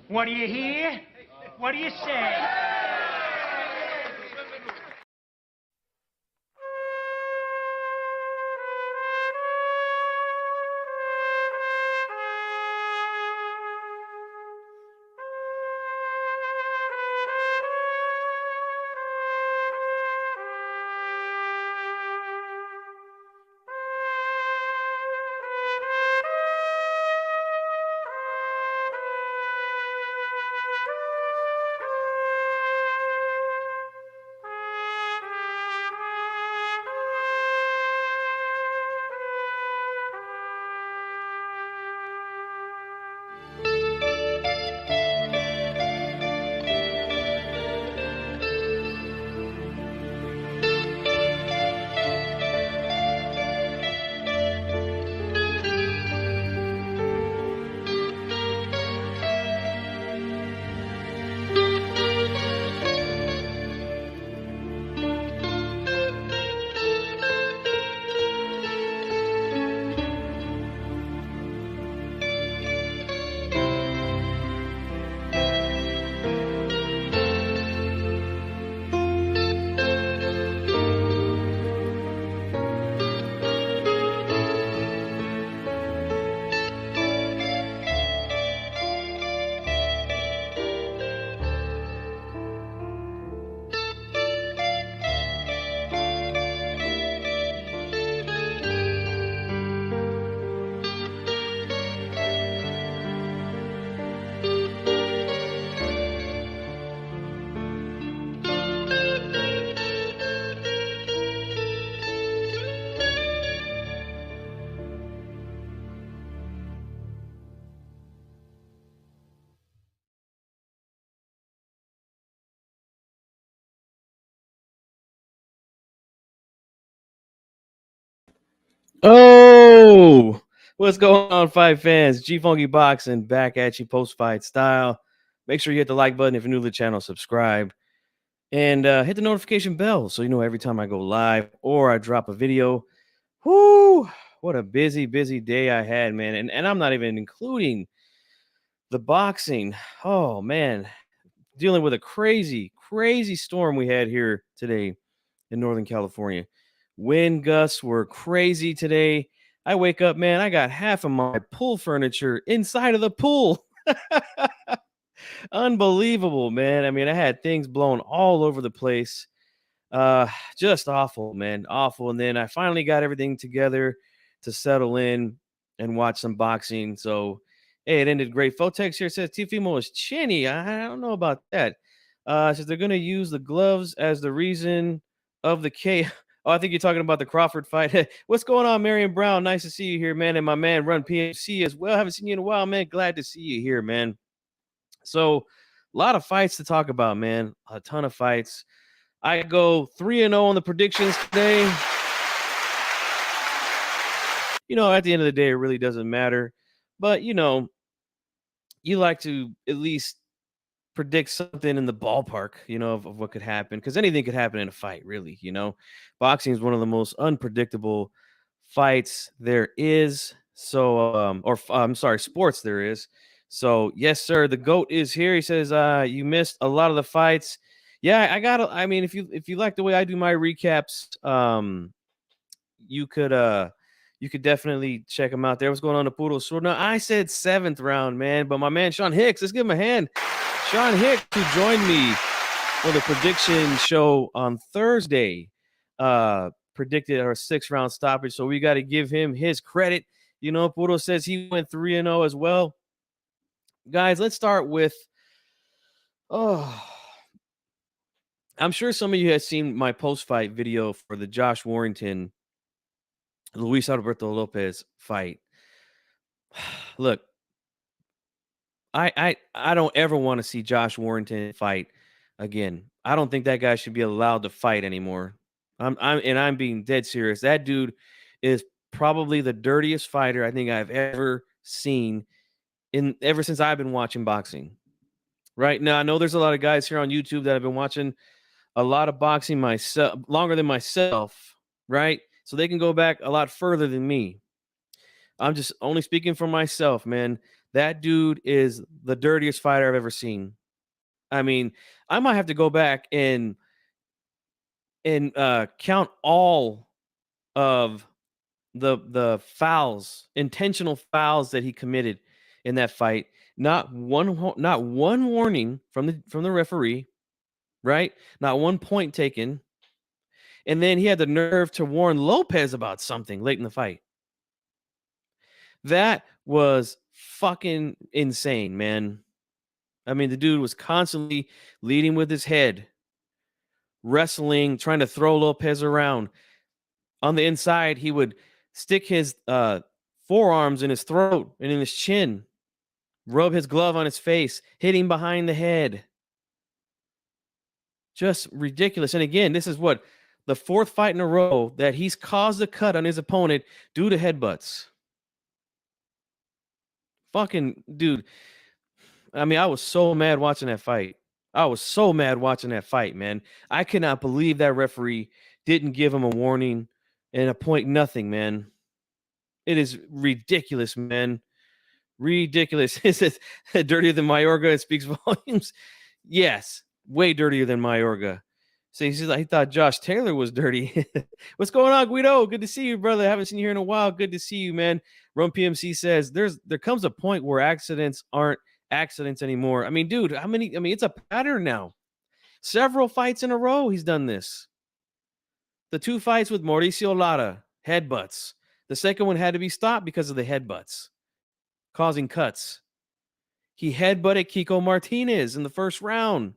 What do you hear? What do you say? Oh, what's going on, fight fans? G Funky Boxing back at you post fight style. Make sure you hit the like button if you're new to the channel, subscribe, and hit the notification bell so you know every time I go live or I drop a video. Whoo, what a busy day I had, man. And I'm not even including the boxing. Oh, man. Dealing with a crazy storm we had here today in Northern California. Wind gusts were crazy today. I wake up, man, I got half of my pool furniture inside of the pool. Unbelievable, man. I mean, I had things blown all over the place. Just awful, man. Awful. And then I finally got everything together to settle in and watch some boxing. So, hey, it ended great. Fotex here says Teofimo is chinny. I don't know about that. Says they're going to use the gloves as the reason of the chaos. Oh, I think you're talking about the Crawford fight. What's going on, Marion Brown? Nice to see you here, man. And my man, Run PMC as well. Haven't seen you in a while, man. Glad to see you here, man. So, a lot of fights to talk about, man. A ton of fights. I go 3-0 on the predictions today. You know, at the end of the day, it really doesn't matter. But, you know, you like to at least predict something in the ballpark, you know, of what could happen. Because anything could happen in a fight, really, you know. Boxing is one of the most unpredictable fights there is. So, I'm sorry, sports there is. So, yes, sir, the GOAT is here. He says, you missed a lot of the fights. Yeah, I mean, if you like the way I do my recaps, you could definitely check him out there. What's going on, the Poodle Sword? Now, I said 7th round, man, but my man Sean Hicks, let's give him a hand. Sean Hicks, who joined me for the prediction show on Thursday, predicted our 6th round stoppage. So we got to give him his credit. You know, Poodle says he went 3-0 as well. Guys, let's start with I'm sure some of you have seen my post-fight video for the Josh Warrington, Luis Alberto Lopez fight. Look, I don't ever want to see Josh Warrington fight again. I don't think that guy should be allowed to fight anymore. I'm being dead serious. That dude is probably the dirtiest fighter I think I've ever seen ever since I've been watching boxing. Right now, I know there's a lot of guys here on YouTube that have been watching a lot of boxing myself, longer than myself, right? So they can go back a lot further than me. I'm just only speaking for myself, man. That dude is the dirtiest fighter I've ever seen. I mean, I might have to go back and count all of the fouls, intentional fouls that he committed in that fight. Not one warning from the referee, right? Not one point taken. And then he had the nerve to warn Lopez about something late in the fight. That was fucking insane, man. I mean, the dude was constantly leading with his head, wrestling, trying to throw Lopez around. On the inside, he would stick his forearms in his throat and in his chin, rub his glove on his face, hit him behind the head. Just ridiculous. And again, this is what, the fourth fight in a row that he's caused a cut on his opponent due to headbutts. Fucking dude. I mean, I was so mad watching that fight. I was so mad watching that fight, man. I cannot believe that referee didn't give him a warning and a point nothing, man. It is ridiculous, man. Ridiculous. Is it dirtier than Mayorga? It speaks volumes. Yes, way dirtier than Mayorga. So he says, I thought Josh Taylor was dirty. What's going on, Guido? Good to see you, brother. Haven't seen you here in a while. Good to see you, man. Rome PMC says there comes a point where accidents aren't accidents anymore. I mean, dude, it's a pattern now. Several fights in a row he's done this. The 2 fights with Mauricio Lara, headbutts. The second one had to be stopped because of the headbutts, causing cuts. He headbutted Kiko Martinez in the first round.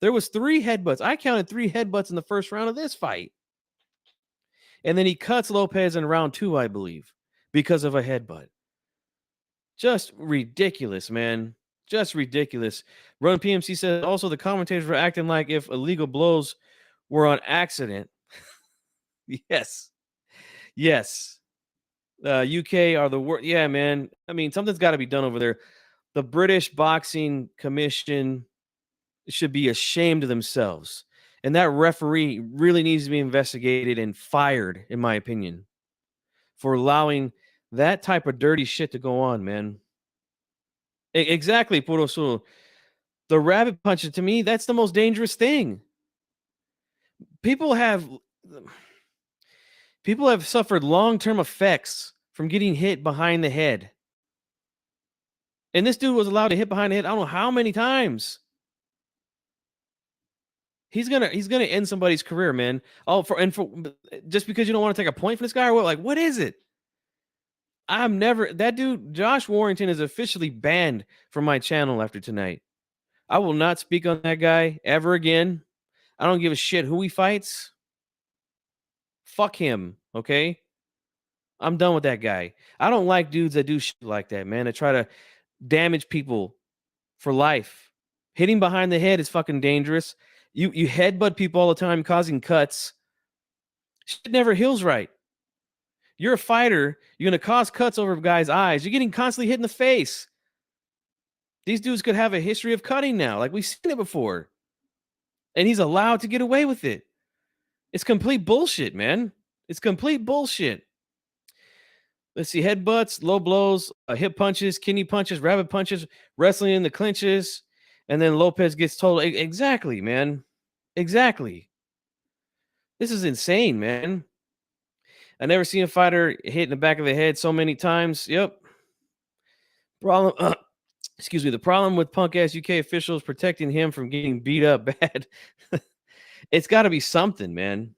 There was 3 headbutts. I counted 3 headbutts in the first round of this fight. And then he cuts Lopez in round 2, I believe, because of a headbutt. Just ridiculous, man. Just ridiculous. Run PMC says also the commentators were acting like if illegal blows were on accident. Yes. UK are the worst. Yeah, man. I mean, something's got to be done over there. The British Boxing Commission should be ashamed of themselves. And that referee really needs to be investigated and fired, in my opinion, for allowing that type of dirty shit to go on, man. Exactly, Puro Sul. The rabbit punching, to me, that's the most dangerous thing. People have suffered long-term effects from getting hit behind the head. And this dude was allowed to hit behind the head, I don't know how many times. He's gonna end somebody's career, man. Just because you don't want to take a point from this guy or what? Like, what is it? That dude, Josh Warrington, is officially banned from my channel after tonight. I will not speak on that guy ever again. I don't give a shit who he fights. Fuck him, okay? I'm done with that guy. I don't like dudes that do shit like that, man. That try to damage people for life. Hitting behind the head is fucking dangerous. You headbutt people all the time, causing cuts. Shit never heals right. You're a fighter. You're going to cause cuts over guys' eyes. You're getting constantly hit in the face. These dudes could have a history of cutting now. Like, we've seen it before. And he's allowed to get away with it. It's complete bullshit, man. It's complete bullshit. Let's see. Headbutts, low blows, hip punches, kidney punches, rabbit punches, wrestling in the clinches. And then Lopez gets told, exactly, man. Exactly. This is insane, man. I never seen a fighter hit in the back of the head so many times. Yep. Excuse me. The problem with punk ass UK officials protecting him from getting beat up bad. It's got to be something, man.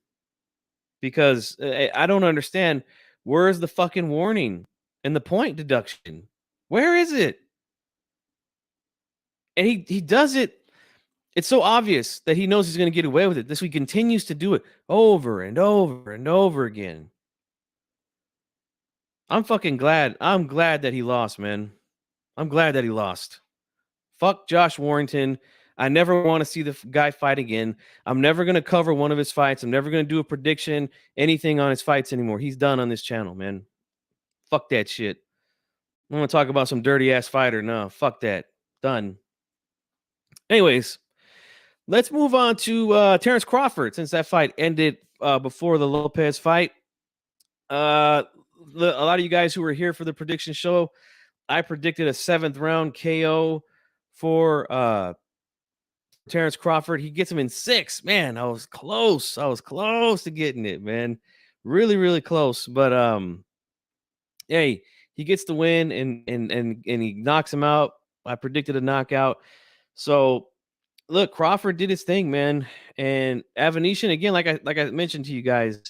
Because I don't understand. Where's the fucking warning and the point deduction? Where is it? And he does it. It's so obvious that he knows he's going to get away with it. He continues to do it over and over and over again. I'm fucking glad. I'm glad that he lost, man. I'm glad that he lost. Fuck Josh Warrington. I never want to see the guy fight again. I'm never going to cover one of his fights. I'm never going to do a prediction, anything on his fights anymore. He's done on this channel, man. Fuck that shit. I'm going to talk about some dirty ass fighter. No, fuck that. Done. Anyways, let's move on to Terence Crawford, since that fight ended before the Lopez fight. A lot of you guys who were here for the prediction show I predicted a 7th round KO for Terence Crawford. He gets him in 6. Man, I was close. I was close to getting it, man. Really, really close. But hey, he gets the win and he knocks him out. I predicted a knockout. So look, Crawford did his thing, man. And Avanesyan, again, like I mentioned to you guys,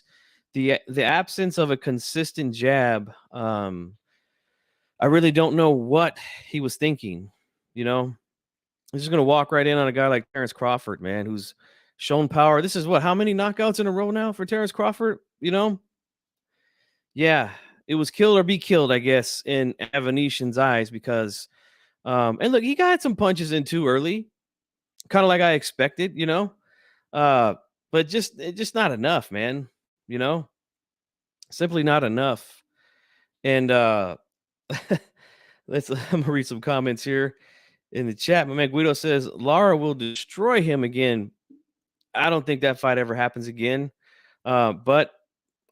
the absence of a consistent jab, I really don't know what he was thinking. You know, he's just gonna walk right in on a guy like Terence Crawford, man, who's shown power. This is how many knockouts in a row now for Terence Crawford? You know, yeah, it was kill or be killed, I guess, in Avanesyan's eyes because, and look, he got some punches in too early, kind of like I expected, you know, but just not enough, man. You know, simply not enough. And I'm gonna read some comments here in the chat. My man Guido says Lara will destroy him again. I don't think that fight ever happens again. But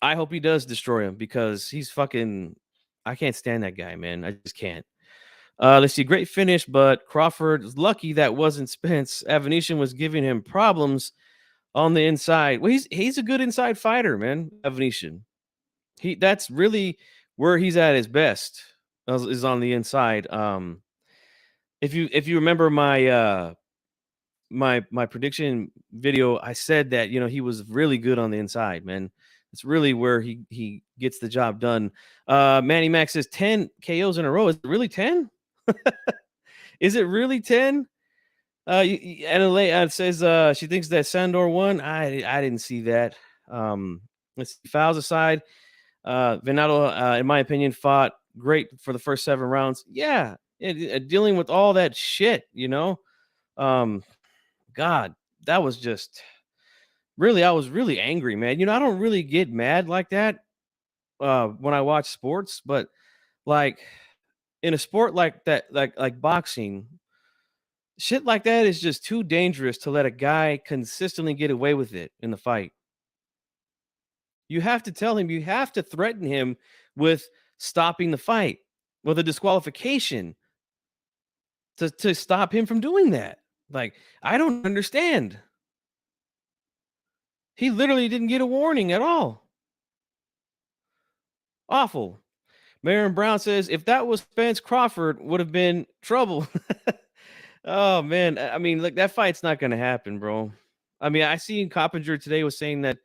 I hope he does destroy him because he's fucking. I can't stand that guy, man. I just can't. Let's see, great finish, but Crawford is lucky that wasn't Spence. Avanesyan was giving him problems on the inside. Well, he's a good inside fighter, man. Avanesyan. That's really where he's at his best is on the inside. If you remember my my prediction video, I said that he was really good on the inside, man. It's really where he gets the job done. Manny Mac says 10 KOs in a row. Is it really 10? Is it really 10? And says she thinks that Sandor won. I didn't see that. Let's see, fouls aside. Venado, in my opinion, fought great for the first 7 rounds. Yeah, dealing with all that shit, God, that was just really, I was really angry, man. I don't really get mad like that when I watch sports, but like in a sport like that, like boxing, shit like that is just too dangerous to let a guy consistently get away with it in the fight. You have to tell him, you have to threaten him with stopping the fight, with a disqualification to stop him from doing that. Like, I don't understand. He literally didn't get a warning at all. Awful. Marion Brown says, if that was Spence, Crawford would have been trouble. Oh, man. I mean, look, that fight's not going to happen, bro. I mean, I seen Coppinger today was saying that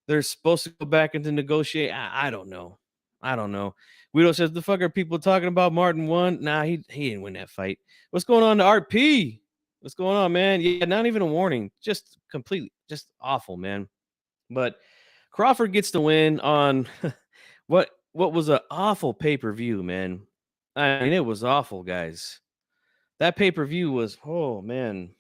they're supposed to go back into negotiate. I don't know. I don't know. Guido says, the fuck are people talking about? Martin won. Nah, he didn't win that fight. What's going on to RP? What's going on, man? Yeah, not even a warning. Just completely, just awful, man. But Crawford gets the win on what was an awful pay-per-view, man. I mean, it was awful, guys. That pay-per-view was, oh, man.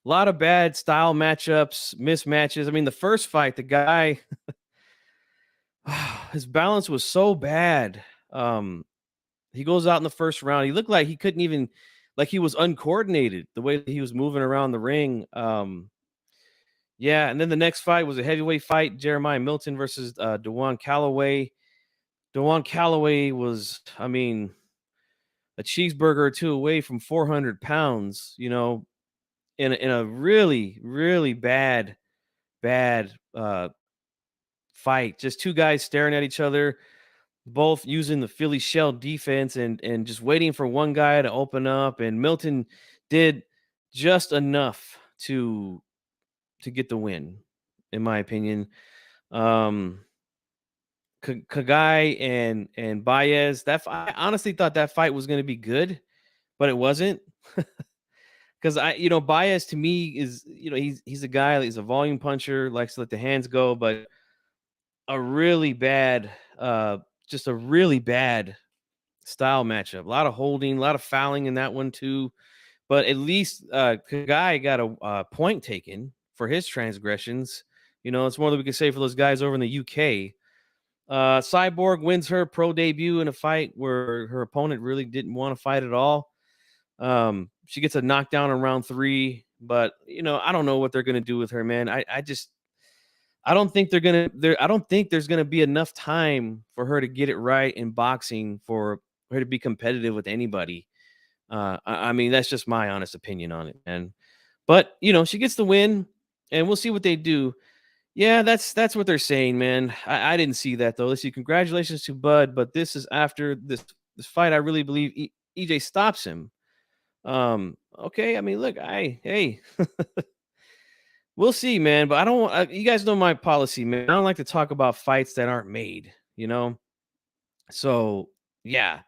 A lot of bad style matchups, mismatches. I mean, the first fight, the guy, his balance was so bad. He goes out in the first round. He looked like he couldn't even, like he was uncoordinated the way that he was moving around the ring. Yeah, and then the next fight was a heavyweight fight, Jeremiah Milton versus Dewan Calloway. Dewan Calloway was, I mean, a cheeseburger or two away from 400 pounds, in a really, really bad fight. Just two guys staring at each other, both using the Philly shell defense and just waiting for one guy to open up. And Milton did just enough to get the win, in my opinion. Kagai and Baez, I honestly thought that fight was going to be good, but it wasn't. Because Baez to me is, he's a guy, he's a volume puncher, likes to let the hands go, but a really bad, just a really bad style matchup. A lot of holding, a lot of fouling in that one too. But at least Kagai got a point taken for his transgressions. It's more than we can say for those guys over in the UK. Cyborg wins her pro debut in a fight where her opponent really didn't want to fight at all. She gets a knockdown in round 3, but I don't know what they're gonna do with her, man. I don't think I don't think there's gonna be enough time for her to get it right in boxing for her to be competitive with anybody. I mean, that's just my honest opinion on it, man. But she gets the win, and we'll see what they do. Yeah, that's what they're saying, man. I didn't see that though. Let's see. Congratulations to Bud, but this is after this fight. I really believe EJ stops him. Okay. I mean, look, hey, we'll see, man. But I don't. You guys know my policy, man. I don't like to talk about fights that aren't made. So yeah,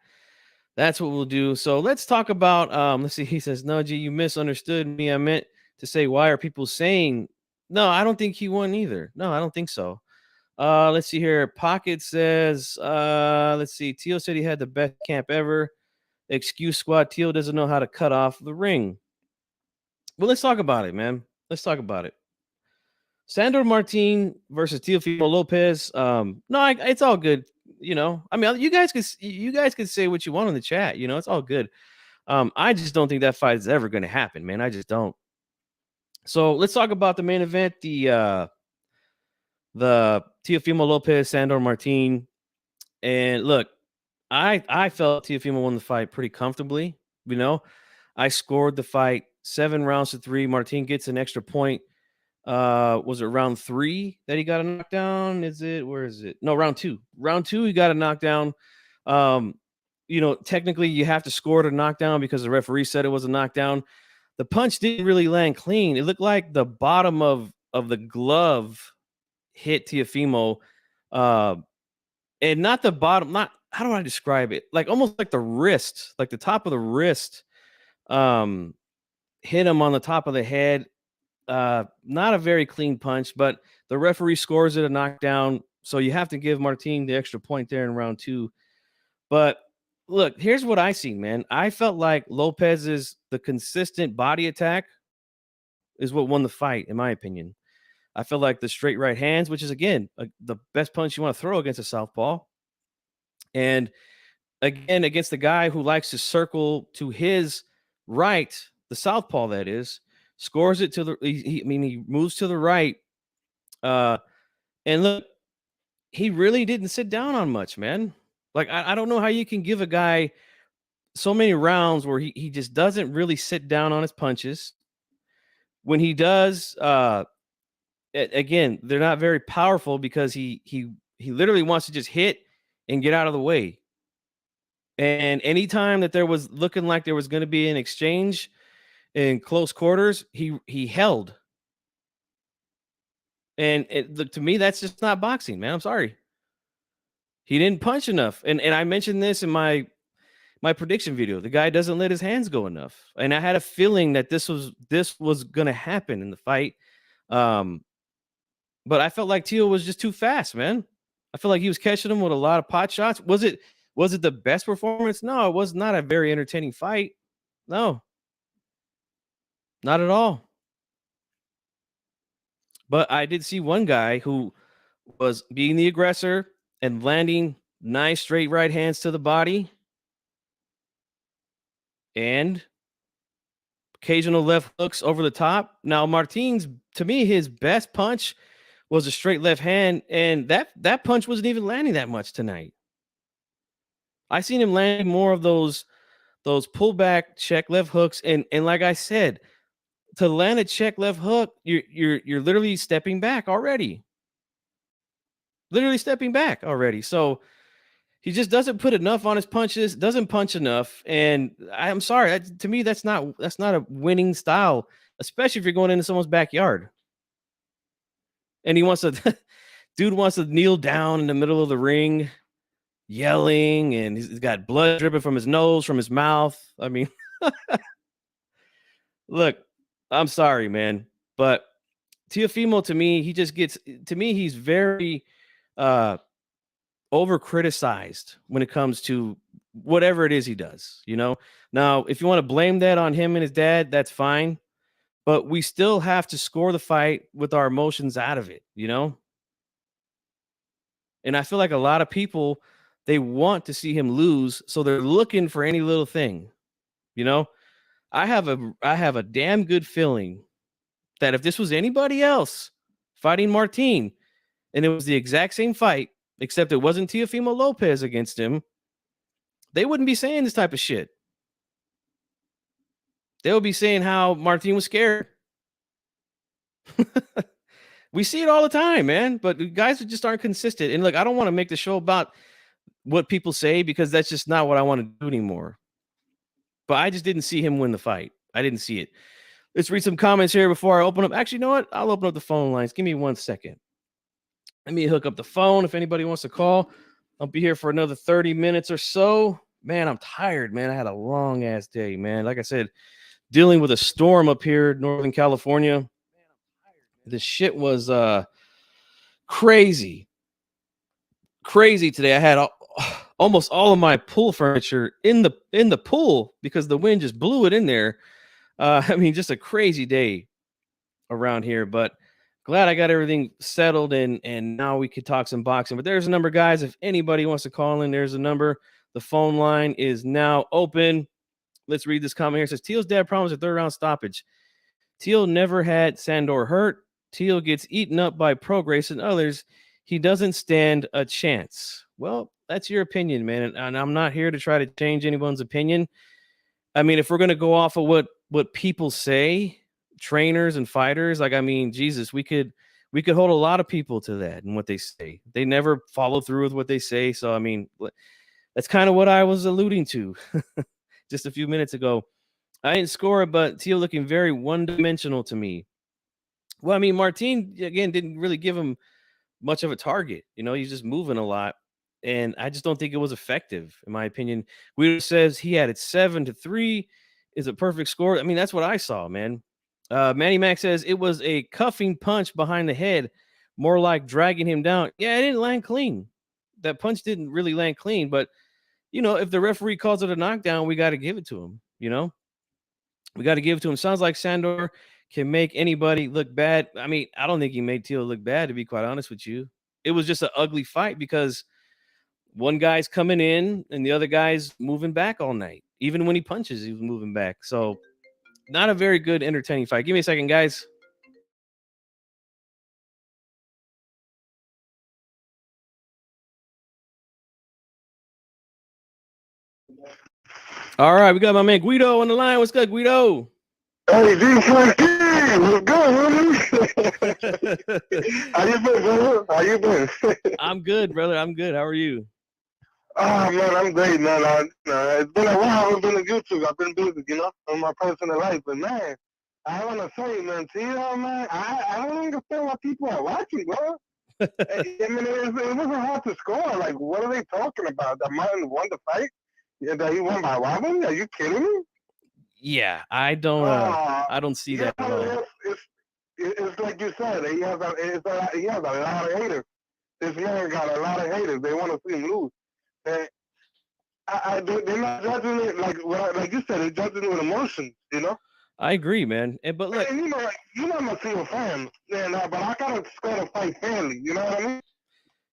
that's what we'll do. So let's talk about. Let's see. He says, "No, G, you misunderstood me. I meant to say, why are people saying?" No, I don't think he won either. No, I don't think so. Let's see here. Pocket says, let's see. Teal said he had the best camp ever. Excuse squad. Teal doesn't know how to cut off the ring. Well, let's talk about it, man. Let's talk about it. Sandor Martine versus Teofimo Lopez. No, it's all good. I mean, you guys could say what you want in the chat. It's all good. I just don't think that fight is ever going to happen, man. I just don't. So let's talk about the main event. The Teofimo Lopez, Sandor Martine. And look, I felt Teofimo won the fight pretty comfortably. I scored the fight 7 rounds to 3. Martine gets an extra point. Was it round 3 that he got a knockdown? Where is it? No, round 2. Round 2, he got a knockdown. Technically you have to score to knockdown because the referee said it was a knockdown. The punch didn't really land clean. It looked like the bottom of the glove hit Teofimo, and not the bottom. Not how do I describe it? Like almost like the wrist, like the top of the wrist, hit him on the top of the head. Not a very clean punch, but the referee scores it a knockdown. So you have to give Martine the extra point there in round 2. But look, here's what I see, man. I felt like Lopez's the consistent body attack is what won the fight, in my opinion. I feel like the straight right hands, which is, again, the best punch you want to throw against a southpaw. And, again, against the guy who likes to circle to his right, the southpaw that is, scores it to the – he moves to the right. And, look, he really didn't sit down on much, man. Like, I don't know how you can give a guy so many rounds where he just doesn't really sit down on his punches. When he does again, they're not very powerful because he literally wants to just hit and get out of the way. And anytime that there was looking like there was going to be an exchange in close quarters, he held. And to me, that's just not boxing, man. I'm sorry. He didn't punch enough. And I mentioned this in my prediction video. The guy doesn't let his hands go enough. And I had a feeling that this was going to happen in the fight. But I felt like Teal was just too fast, man. I feel like he was catching him with a lot of pot shots. Was it the best performance? No, it was not a very entertaining fight. No. Not at all. But I did see one guy who was being the aggressor and landing nice straight right hands to the body. And occasional left hooks over the top. Now, Martine's, to me, his best punch was a straight left hand, and that punch wasn't even landing that much tonight. I seen him landing more of those pullback check left hooks, and like I said, to land a check left hook, you're literally stepping back already. Literally stepping back already. So he just doesn't put enough on his punches, doesn't punch enough, and I'm sorry, to me that's not a winning style, especially if you're going into someone's backyard. And he wants to dude wants to kneel down in the middle of the ring, yelling, and he's got blood dripping from his nose, from his mouth. I mean, look, I'm sorry, man, but Teofimo, to me, he's very over criticized when it comes to whatever it is he does. Now, if you want to blame that on him and his dad, that's fine. But we still have to score the fight with our emotions out of it, And I feel like a lot of people, they want to see him lose, so they're looking for any little thing, I have a damn good feeling that if this was anybody else fighting Martine, and it was the exact same fight, except it wasn't Teofimo Lopez against him, they wouldn't be saying this type of shit. They would be saying how Martine was scared. We see it all the time, man. But guys just aren't consistent. And look, I don't want to make the show about what people say because that's just not what I want to do anymore. But I just didn't see him win the fight. I didn't see it. Let's read some comments here before I open up. Actually, you know what? I'll open up the phone lines. Give me 1 second. Let me hook up the phone if anybody wants to call. I'll be here for another 30 minutes or so. Man, I'm tired, man. I had a long ass day, man. Like I said, dealing with a storm up here in Northern California. This shit was crazy. Crazy today. I had almost all of my pool furniture in the pool because the wind just blew it in there. I mean, just a crazy day around here, but glad I got everything settled and now we could talk some boxing. But there's a number, guys. If anybody wants to call in, there's a number. The phone line is now open. Let's read this comment here. It says Teal's dad problems a 3rd round stoppage. Teal never had Sandor hurt. Teal gets eaten up by Prograis and others. He doesn't stand a chance. Well, that's your opinion, man. And I'm not here to try to change anyone's opinion. I mean, if we're going to go off of what people say, trainers and fighters, like, I mean, Jesus, we could hold a lot of people to that and what they say. They never follow through with what they say. So, I mean, that's kind of what I was alluding to just a few minutes ago. I didn't score it, but Teal looking very one-dimensional to me. Well, I mean, Martine, again, didn't really give him much of a target. You know, he's just moving a lot. And I just don't think it was effective, in my opinion. Guido says he had it 7-3. Is a perfect score. I mean, that's what I saw, man. Manny Mac says it was a cuffing punch behind the head, more like dragging him down. Yeah, it didn't land clean. That punch didn't really land clean. But, you know, if the referee calls it a knockdown, we got to give it to him, you know? We got to give it to him. Sounds like Sandor can make anybody look bad. I mean, I don't think he made Teal look bad, to be quite honest with you. It was just an ugly fight because one guy's coming in and the other guy's moving back all night. Even when he punches, he was moving back. So not a very good, entertaining fight. Give me a second, guys. All right, we got my man Guido on the line. What's good, Guido? Hey, D14, what's good, How you been, brother? How you been? I'm good, brother. I'm good. How are you? Oh, man, I'm great, man. It's been a while. I haven't been on YouTube. I've been busy, you know, in my personal life. But, man, I want to say, man, Tio, man, I don't understand why people are watching, bro. I mean, it wasn't hard to score. Like, what are they talking about? That Martin won the fight? Yeah, that he won by robbery? Are you kidding me? Yeah, I don't see that at all. It's like you said. He has a lot of haters. This man got a lot of haters. They want to see him lose. And they're not judging it like you said. They're judging it with emotions. You know. I agree, man. But look, and you know, I'm a single fan, and but I gotta score the fight fairly. You know what I mean?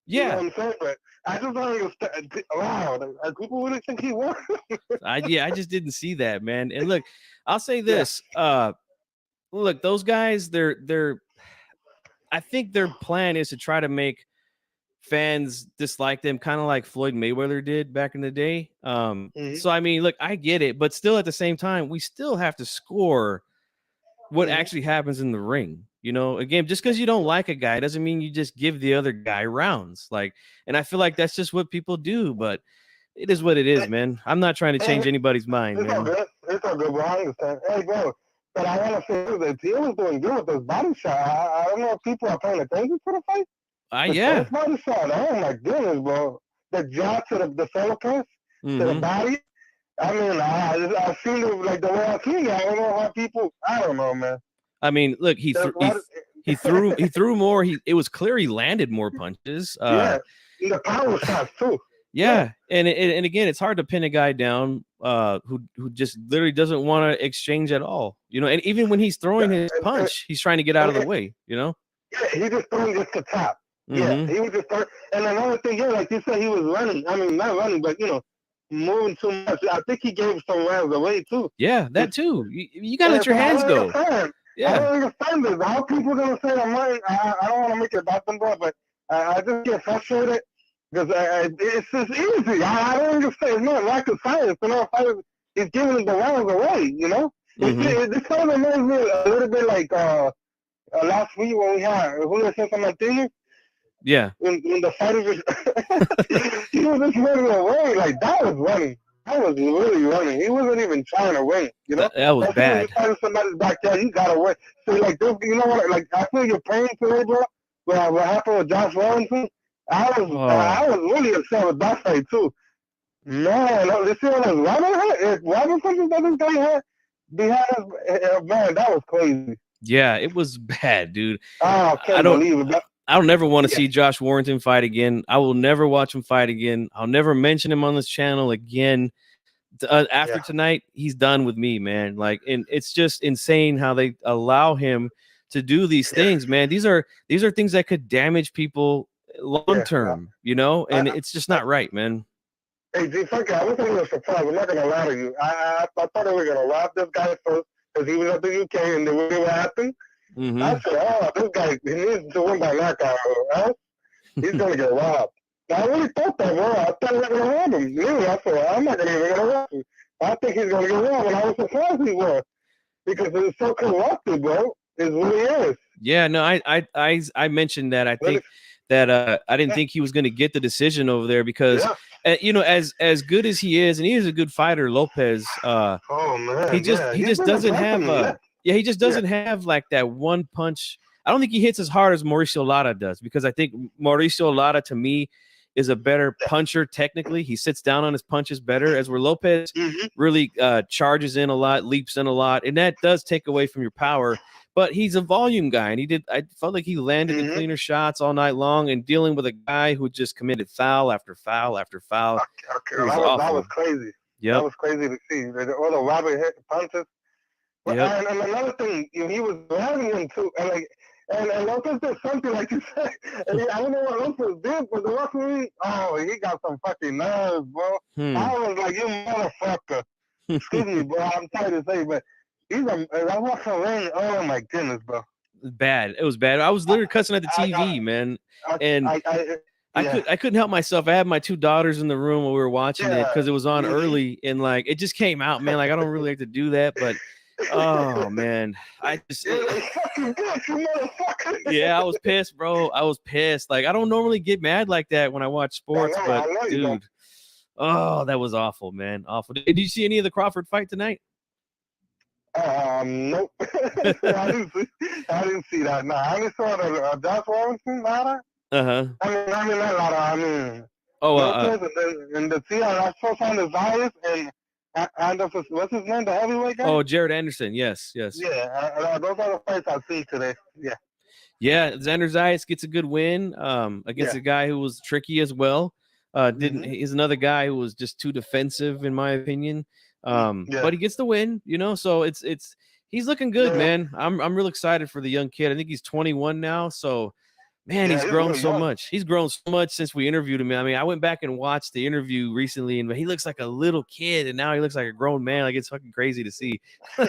Yeah. You know what I'm saying? But I just don't understand. Wow, people really think he won. I just didn't see that, man. And look, I'll say this. Look, those guys, they're I think their plan is to try to make fans dislike them, kind of like Floyd Mayweather did back in the day. So I mean, look, I get it, but still at the same time, we still have to score what actually happens in the ring. You know, again, just because you don't like a guy doesn't mean you just give the other guy rounds. Like, and I feel like that's just what people do, but it is what it is, man. I'm not trying to change anybody's mind, man. All good. It's all good, bro. I understand. Hey, bro, but I want to say that Teal was doing good with this body shot. I don't know if people are paying attention to the fight. Yeah. Body shot. Oh my goodness, bro. The jab to the solar press to the body. I mean, I seen it like the way I seen it. I don't know how people. I don't know, man. I mean, look, he threw more. It was clear he landed more punches. Yeah, the power shots too. Yeah, and again, it's hard to pin a guy down who just literally doesn't want to exchange at all. You know, and even when he's throwing his punch, he's trying to get out of the way. You know. Yeah, he just throwing just to top. Yeah, he was just throwing. And another thing, like you said, he was running. I mean, not running, but moving too much. I think he gave some rounds away too. Yeah, that too. You gotta let your hands go. I don't understand this. How people gonna say I'm lying? I don't want to make it about them, bro, but I just get frustrated Because it's just easy. I don't understand. It's not rocket science. You know, he's giving the rounds away. You know, this kind of reminds me a little bit like last week when we had Julio Cesar Martine. Yeah. When the fighters, he was just running away. Like that was running. That was really running. He wasn't even trying to win. You know, that was bad. You're fighting somebody's backyard, you gotta win. So like this, you know what? Like I feel your pain today, bro. What happened with Josh Warrington? I was really upset with that fight too. Man, you see what Robin punches that this guy had behind us, man, that was crazy. Yeah, it was bad, dude. Oh, I can't believe it. I don't never want to see Josh Warrington fight again. I will never watch him fight again. I'll never mention him on this channel again. After tonight, he's done with me, man. Like, and it's just insane how they allow him to do these things, man. These are things that could damage people long term, you know, and it's just not right, man. Hey, G, I wasn't even surprised. I'm not gonna lie to you. I thought they were gonna rob this guy first because he was at the UK and then what happened. I said, oh, this guy, he needs to win by knockout or else he's going to get robbed. I really thought that, bro. I thought we were going to rob him. Really, I said, I'm not even going to rob him. I think he's going to get robbed, and I was surprised he was because it's so corrupted, bro. It really is. Yeah, no, I mentioned that. I think that I didn't think he was going to get the decision over there because, you know, as good as he is, and he is a good fighter, Lopez. Oh man, he just doesn't have he just doesn't have like that one punch. I don't think he hits as hard as Mauricio Lara does because I think Mauricio Lara to me is a better puncher technically. He sits down on his punches better, as where Lopez really charges in a lot, leaps in a lot, and that does take away from your power. But he's a volume guy, and I felt like he landed the cleaner shots all night long, and dealing with a guy who just committed foul after foul after foul. That was crazy. Yeah, that was crazy to see. All the Robert hit punches. And another thing, he was landing him too, and Lopez did something like you said. I don't know what Lopez did, but the referee, he got some fucking nerves, bro. I was like, you motherfucker. Excuse me, bro. I'm sorry to say, but I watched the ring. Oh my goodness, bro. Bad. It was bad. I was literally cussing at the TV, man, and I couldn't help myself. I had my two daughters in the room while we were watching it because it was on early, and like it just came out, man. Like I don't really like to do that, but. Oh man, I was pissed, bro. I was pissed. Like I don't normally get mad like that when I watch sports, but dude, that was awful, man. Awful. Did you see any of the Crawford fight tonight? Nope. I didn't see that. No, I only saw the Josh Warrington ladder. I mean not ladder. I mean. And the I saw some of the Zias and what's his name? The heavyweight guy? Oh, Jared Anderson. Yes. Yeah, those are the fights I've seen today. Yeah, Xander Zayas gets a good win against a guy who was tricky as well. He's another guy who was just too defensive, in my opinion. But he gets the win, you know. So he's looking good, man. I'm real excited for the young kid. I think he's 21 now. So. Man, he's grown so much. He's grown so much since we interviewed him. I mean, I went back and watched the interview recently, and he looks like a little kid, and now he looks like a grown man. Like it's fucking crazy to see. Hey,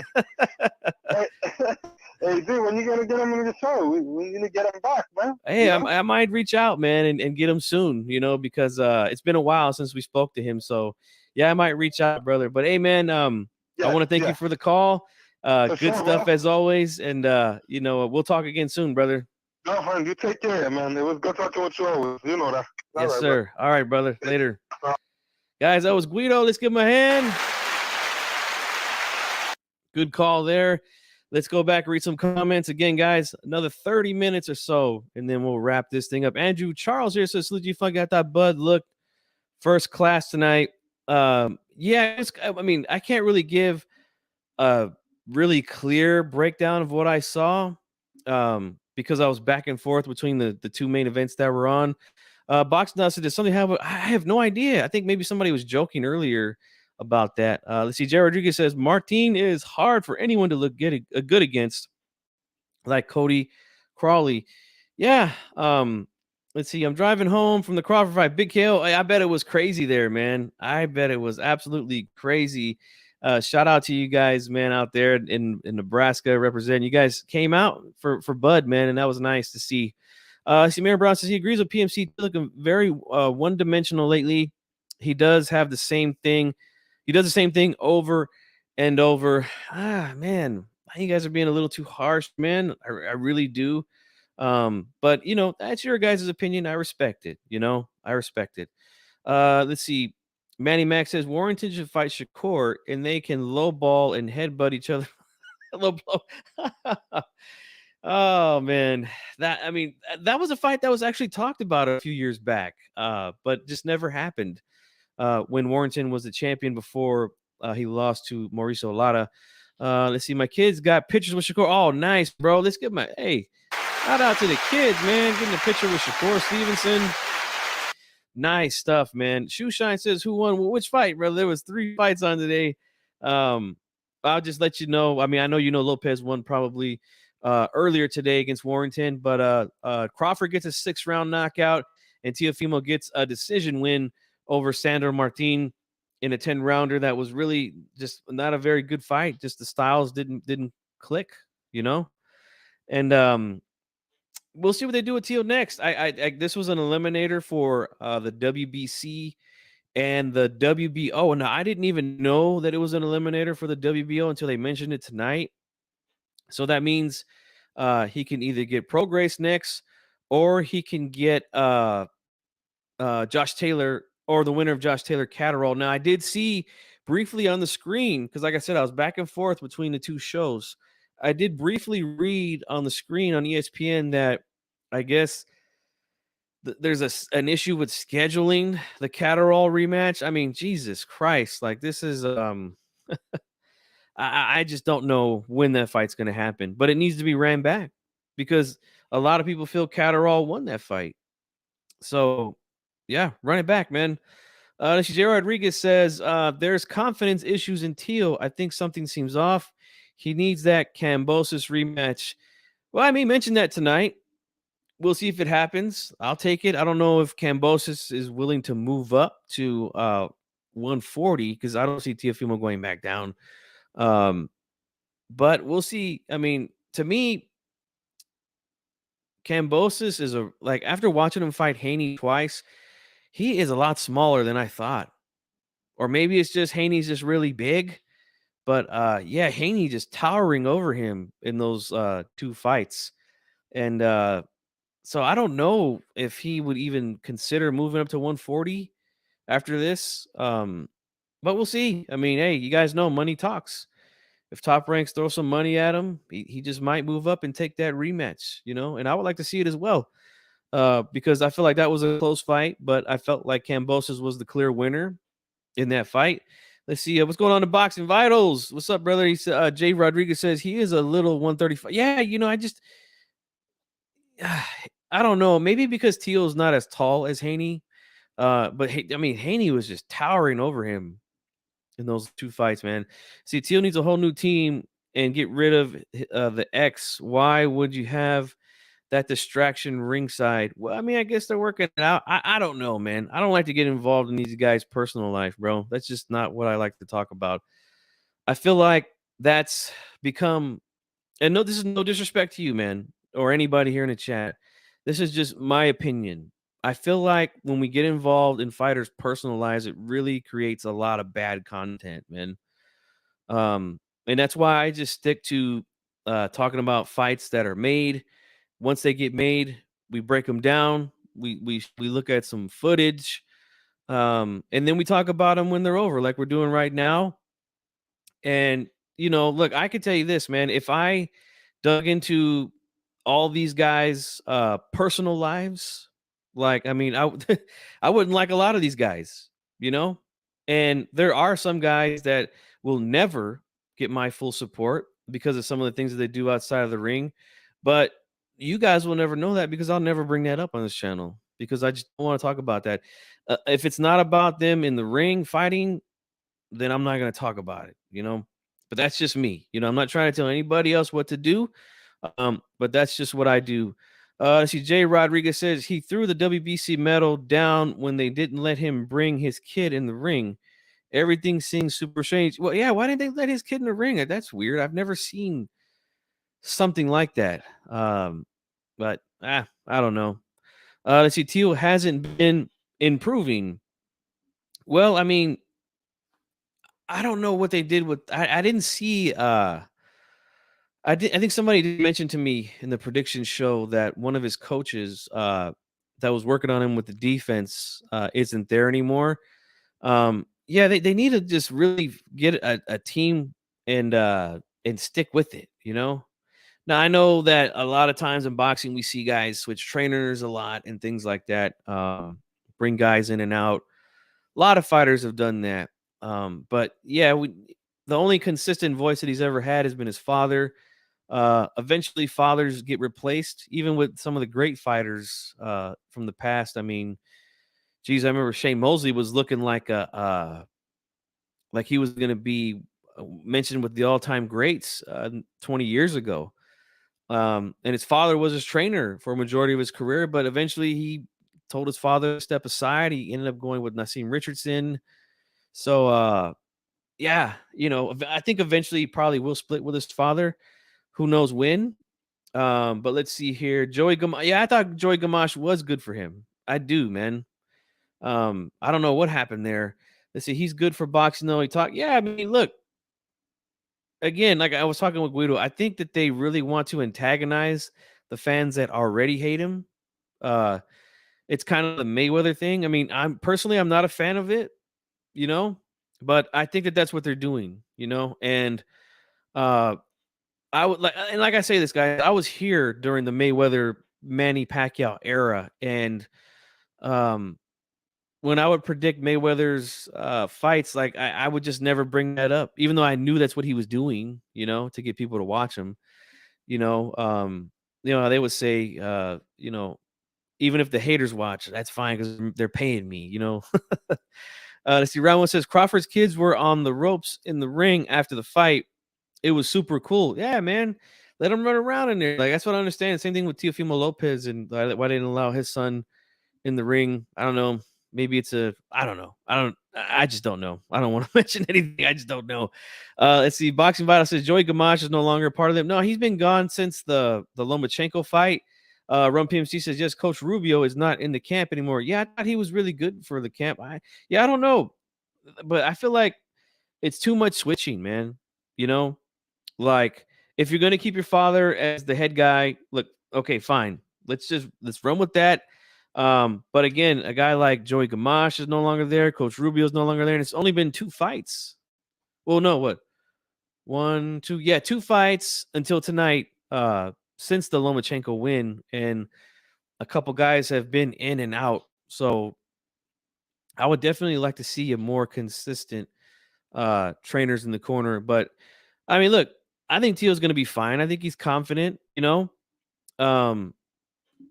dude, when you gonna get him in the show? We need to get him back, man. Hey, I might reach out, man, and get him soon. You know, because it's been a while since we spoke to him. So yeah, I might reach out, brother. But hey, man, I want to thank you for the call. Good stuff as always, and you know, we'll talk again soon, brother. No, friend, you take care, man. It was good talking with you always. You know that. Yes, sir. All right, brother. Later. Guys, that was Guido. Let's give him a hand. Good call there. Let's go back and read some comments. Again, guys, another 30 minutes or so, and then we'll wrap this thing up. Andrew Charles here says, Salute, you fuck got that bud look first class tonight. Yeah, I mean, I can't really give a really clear breakdown of what I saw. Because I was back and forth between the two main events that were on. Box Nuts said, I have no idea. I think maybe somebody was joking earlier about that. Let's see. Jared Rodriguez says, Martine is hard for anyone to look good against, like Cody Crawley. Yeah. Let's see. I'm driving home from the Crawford fight. Big KO. I bet it was crazy there, man. I bet it was absolutely crazy. Shout out to you guys, man, out there in Nebraska representing. You guys came out for Bud, man, and that was nice to see. See, Mayor Brown says he agrees with PMC looking very one-dimensional lately. He does have the same thing. He does the same thing over and over. Man, you guys are being a little too harsh, man. I really do. But that's your guys' opinion. I respect it. I respect it. Let's see. Manny Mac says Warrington should fight Shakur and they can lowball and headbutt each other. Low blow. Oh man, that was a fight that was actually talked about a few years back, but just never happened. When Warrington was the champion before he lost to Mauricio Lara. Let's see, my kids got pictures with Shakur. Oh, nice, bro. Let's give shout out to the kids, man. Getting a picture with Shakur Stevenson. Nice stuff, man. Shoeshine says, who won which fight, brother? There was 3 fights on today. I'll just let you know. I mean, I know Lopez won probably earlier today against Warrington, but Crawford gets a 6-round knockout, and Teofimo gets a decision win over Sandor Martine in a 10-rounder. That was really just not a very good fight. Just the styles didn't click, and we'll see what they do with Teo next. This was an eliminator for the WBC and the WBO. Now, I didn't even know that it was an eliminator for the WBO until they mentioned it tonight. So that means he can either get Pro Grace next, or he can get Josh Taylor, or the winner of Josh Taylor Catterall. Now, I did see briefly on the screen, because like I said, I was back and forth between the 2 shows. I did briefly read on the screen on ESPN that I guess there's an issue with scheduling the Catterall rematch. I mean, Jesus Christ, like this is I just don't know when that fight's going to happen, but it needs to be ran back because a lot of people feel Catterall won that fight. So yeah, run it back, man. J. Rodriguez says there's confidence issues in Teal. I think something seems off. He needs that Kambosos rematch. Well, I mean, mention that tonight. We'll see if it happens. I'll take it. I don't know if Kambosos is willing to move up to 140 because I don't see Teofimo going back down. But we'll see. I mean, to me, Kambosos is after watching him fight Haney twice, he is a lot smaller than I thought. Or maybe it's just Haney's just really big. But yeah, Haney just towering over him in those 2 fights. And so I don't know if he would even consider moving up to 140 after this. But we'll see. I mean, hey, you guys know money talks. If Top Ranks throw some money at him, he just might move up and take that rematch, and I would like to see it as well. Because I feel like that was a close fight, but I felt like Kambosos was the clear winner in that fight. Let's see what's going on in Boxing Vitals. What's up, brother? He said Jay Rodriguez says he is a little 135. Yeah, I don't know. Maybe because Teal's not as tall as Haney. But I mean, Haney was just towering over him in those 2 fights, man. See, Teal needs a whole new team and get rid of the X. Why would you have that distraction ringside? Well, I mean, I guess they're working it out. I don't know, man. I don't like to get involved in these guys' personal life, bro. That's just not what I like to talk about. I feel like that's become, and no, this is no disrespect to you, man, or anybody here in the chat. This is just my opinion. I feel like when we get involved in fighters' personal lives, it really creates a lot of bad content, man. And that's why I just stick to talking about fights that are made. Once they get made, we break them down. We look at some footage, and then we talk about them when they're over, like we're doing right now. And look, I can tell you this, man. If I dug into all these guys' personal lives, I mean, I wouldn't like a lot of these guys, and there are some guys that will never get my full support because of some of the things that they do outside of the ring. But you guys will never know that because I'll never bring that up on this channel because I just don't want to talk about that. If it's not about them in the ring fighting, then I'm not going to talk about it, but that's just me. I'm not trying to tell anybody else what to do. But that's just what I do. See, Jay Rodriguez says he threw the WBC medal down when they didn't let him bring his kid in the ring. Everything seems super strange. Well, yeah, why didn't they let his kid in the ring? That's weird. I've never seen something like that. But I don't know. Let's see. Teal hasn't been improving. Well, I mean, I don't know what they did with. I didn't see. I think somebody did mention to me in the prediction show that one of his coaches that was working on him with the defense isn't there anymore. Yeah, they need to just really get a team and stick with it. Now I know that a lot of times in boxing we see guys switch trainers a lot and things like that. Bring guys in and out. A lot of fighters have done that. But yeah, the only consistent voice that he's ever had has been his father. Eventually fathers get replaced, even with some of the great fighters from the past. I mean, geez, I remember Shane Mosley was looking like like he was going to be mentioned with the all-time greats 20 years ago. And his father was his trainer for a majority of his career, but eventually he told his father to step aside. He ended up going with Nassim Richardson. So yeah, I think eventually he probably will split with his father. Who knows when? But let's see here. Joey Gamache. Yeah, I thought Joey Gamache was good for him. I do, man. I don't know what happened there. Let's see. He's good for boxing, though. Yeah, I mean, look, again, like I was talking with Guido, I think that they really want to antagonize the fans that already hate him. Uh, it's kind of the Mayweather thing. I mean, I'm not a fan of it, you know, but I think that that's what they're doing, and uh I would like I say this, guy. I was here during the Mayweather Manny Pacquiao era, and um, when I would predict Mayweather's fights, like I would just never bring that up, even though I knew that's what he was doing, to get people to watch him. You know, um, they would say, even if the haters watch, that's fine because they're paying me. Let's see. Round one says Crawford's kids were on the ropes in the ring after the fight. It was super cool. Yeah, man. Let him run around in there. Like, that's what I understand. Same thing with Teofimo Lopez and why they didn't allow his son in the ring. I don't know. Maybe I don't know. I just don't know. I don't want to mention anything. I just don't know. Let's see. Boxing Vital says Joey Gamache is no longer a part of them. No, he's been gone since the Lomachenko fight. Rum PMC says, yes, Coach Rubio is not in the camp anymore. Yeah, I thought he was really good for the camp. I don't know. But I feel like it's too much switching, man. Like, if you're going to keep your father as the head guy, look, okay, fine. Let's run with that. But again, a guy like Joey Gamache is no longer there. Coach Rubio is no longer there. And it's only been 2 fights. Well, no, what? 1, 2. Yeah, 2 fights until tonight since the Lomachenko win. And a couple guys have been in and out. So I would definitely like to see a more consistent trainers in the corner. But I mean, look, I think Teal's going to be fine. I think he's confident, Um,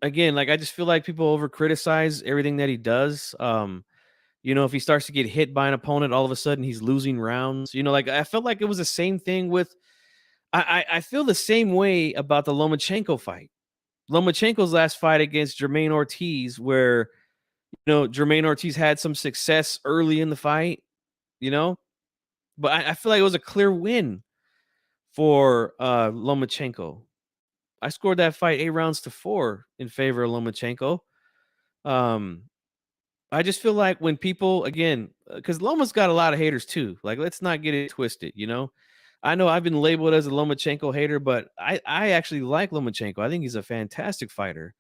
again, like I just feel like people over criticize everything that he does. If he starts to get hit by an opponent, all of a sudden he's losing rounds. Like I felt like it was the same thing with I feel the same way about the Lomachenko fight. Lomachenko's last fight against Jermaine Ortiz, where Jermaine Ortiz had some success early in the fight, but I feel like it was a clear win for Lomachenko. I scored that fight 8-4 in favor of Lomachenko. I just feel like when people, again, because Loma's got a lot of haters too. Like, let's not get it twisted, I know I've been labeled as a Lomachenko hater, but I actually like Lomachenko. I think he's a fantastic fighter.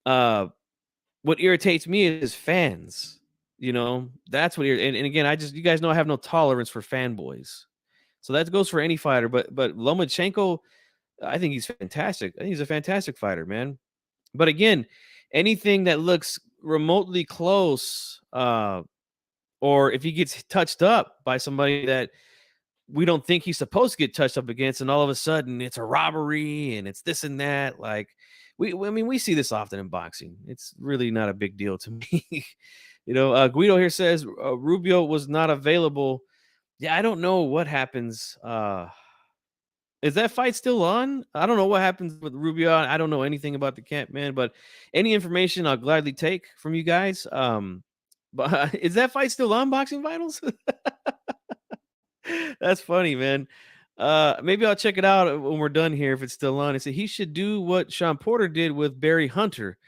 What irritates me is fans. That's what. And again, you guys know I have no tolerance for fanboys. So that goes for any fighter, but Lomachenko, I think he's fantastic. I think he's a fantastic fighter, man. But again, anything that looks remotely close, or if he gets touched up by somebody that we don't think he's supposed to get touched up against, and all of a sudden it's a robbery and it's this and that, like we see this often in boxing. It's really not a big deal to me. Guido here says Rubio was not available. Yeah, I don't know what happens. Is that fight still on? I don't know what happens with Rubio. I don't know anything about the camp, man, but any information I'll gladly take from you guys. But is that fight still on, Boxing Vitals? That's funny, man. Maybe I'll check it out when we're done here if it's still on. He said he should do what Sean Porter did with Barry Hunter.